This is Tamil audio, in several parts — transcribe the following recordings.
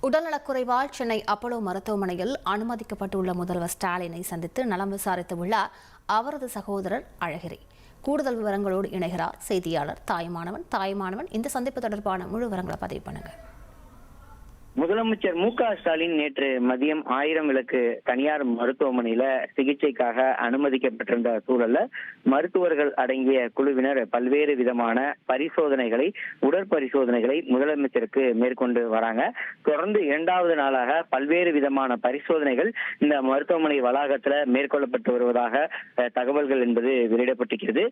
உடல்நலக்குறைவால் சென்னை அப்போலோ மருத்துவமனையில் அனுமதிக்கப்பட்டுள்ள முதல்வர் ஸ்டாலினை சந்தித்து நலம் விசாரித்துள்ளார் அவரது சகோதரர் அழகிரி. கூடுதல் விவரங்களோடு இணைகிறார் செய்தியாளர் தாயுமானவன். இந்த சந்திப்பு தொடர்பான முழு விவரங்களை பதிவு பண்ணுங்க. முதலமைச்சர் மு.க.ஸ்டாலின் நேற்று மதியம் 1000 விளக்கு தனியார் மருத்துவமனையில சிகிச்சைக்காக அனுமதிக்கப்பட்டிருந்த சூழல்ல மருத்துவர்கள் அடங்கிய குழுவினர் பல்வேறு விதமான பரிசோதனைகளை உடற்பரிசோதனைகளை முதலமைச்சருக்கு மேற்கொண்டு வராங்க. தொடர்ந்து 2வது நாளாக பல்வேறு விதமான பரிசோதனைகள் இந்த மருத்துவமனை வளாகத்துல மேற்கொள்ளப்பட்டு வருவதாக தகவல்கள் என்பது வெளியிடப்பட்டிருக்கிறது.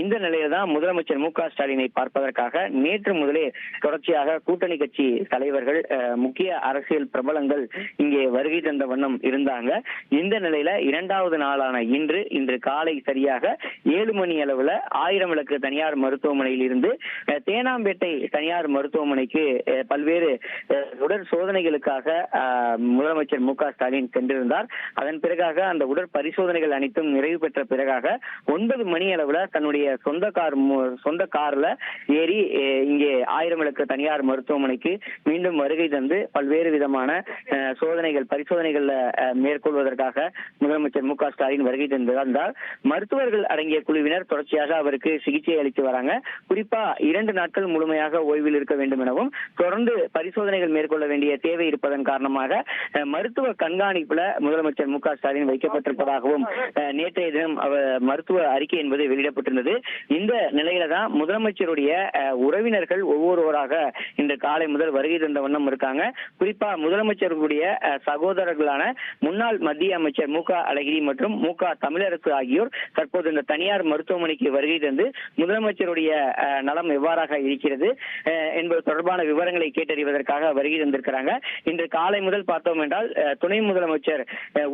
இந்த நிலையில தான் முதலமைச்சர் மு.க.ஸ்டாலினை பார்ப்பதற்காக நேற்று முதலே தொடர்ச்சியாக கூட்டணி கட்சி தலைவர்கள் முக்கிய அரசியல் பிரபலங்கள் இங்கே வருகை தந்த வண்ணம் இருந்தாங்க. இந்த நிலையில 2வது நாளான இன்று காலை சரியாக 7 மணி அளவுல 1000 விளக்கு தனியார் மருத்துவமனையில் இருந்து தேனாம்பேட்டை தனியார் மருத்துவமனைக்கு பல்வேறு உடற் சோதனைகளுக்காக முதலமைச்சர் மு.க.ஸ்டாலின் சென்றிருந்தார். அதன் பிறகாக அந்த உடற் பரிசோதனைகள் அனைத்தும் நிறைவு பெற்ற பிறகாக 9 மணி அளவுல தன்னுடைய சொந்த கார்ல ஏறி இங்கே 1000 விளக்கு தனியார் மருத்துவமனைக்கு மீண்டும் வருகை தந்து பல்வேறு விதமான பரிசோதனைகள்ல மேற்கொள்வதற்காக முதலமைச்சர் மு.க.ஸ்டாலின் வருகை தந்திருந்தார். மருத்துவர்கள் அடங்கிய குழுவினர் தொடர்ச்சியாக அவருக்கு சிகிச்சை அளித்து வராங்க. குறிப்பா 2 நாட்கள் முழுமையாக ஓய்வில் இருக்க வேண்டும் எனவும் தொடர்ந்து பரிசோதனைகள் மேற்கொள்ள வேண்டிய தேவை இருப்பதன் காரணமாக மருத்துவ கண்காணிப்புல முதலமைச்சர் மு.க.ஸ்டாலின் வைக்கப்பட்டிருப்பதாகவும் நேற்றைய தினம் மருத்துவ அறிக்கை என்பது வெளியிடப்பட்டிருந்தது. இந்த நிலையில தான் முதலமைச்சருடைய உறவினர்கள் ஒவ்வொருவராக இன்று காலை முதல் வருகை தந்த வண்ணம் இருக்காங்க. குறிப்பா முதலமைச்சருடைய சகோதரர்களான முன்னாள் மத்திய அமைச்சர் மு.க. அழகிரி மற்றும் மு.க. தமிழரசு ஆகியோர் தற்போது இந்த தனியார் மருத்துவமனைக்கு வருகை தந்து முதலமைச்சருடைய நலம் எவ்வாறாக இருக்கிறது என்பது தொடர்பான விவரங்களை கேட்டறிவதற்காக வருகை தந்திருக்கிறாங்க. இன்று காலை முதல் பார்த்தோம் என்றால் துணை முதலமைச்சர்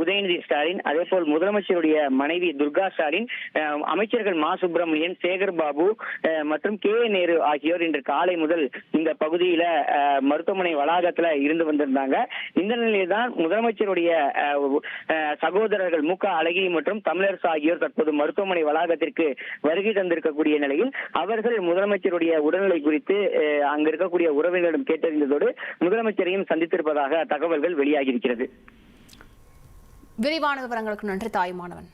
உதயநிதி ஸ்டாலின், அதே போல் முதலமைச்சருடைய மனைவி துர்கா ஸ்டாலின், அமைச்சர்கள் மா சுப்பிரமணியன், சேகர் பாபு மற்றும் கே நேரு ஆகியோர் இன்று காலை முதல் இந்த பகுதியில மருத்துவமனை வளாகத்துல இருந்து வந்திருந்தாங்க. இந்த நிலையில் தான் முதலமைச்சருடைய சகோதரர்கள் மு.க. அழகிரி மற்றும் தமிழரசு ஆகியோர் தற்போது மருத்துவமனை வளாகத்திற்கு வருகை தந்திருக்கக்கூடிய நிலையில் அவர்கள் முதலமைச்சருடைய உடல்நிலை குறித்து அங்கு இருக்கக்கூடிய உறவினரிடம் கேட்டறிந்ததோடு முதலமைச்சரையும் சந்தித்திருப்பதாக தகவல்கள் வெளியாகி இருக்கிறது. விரிவான விவரங்களுக்கு நன்றி தாயுமானவன்.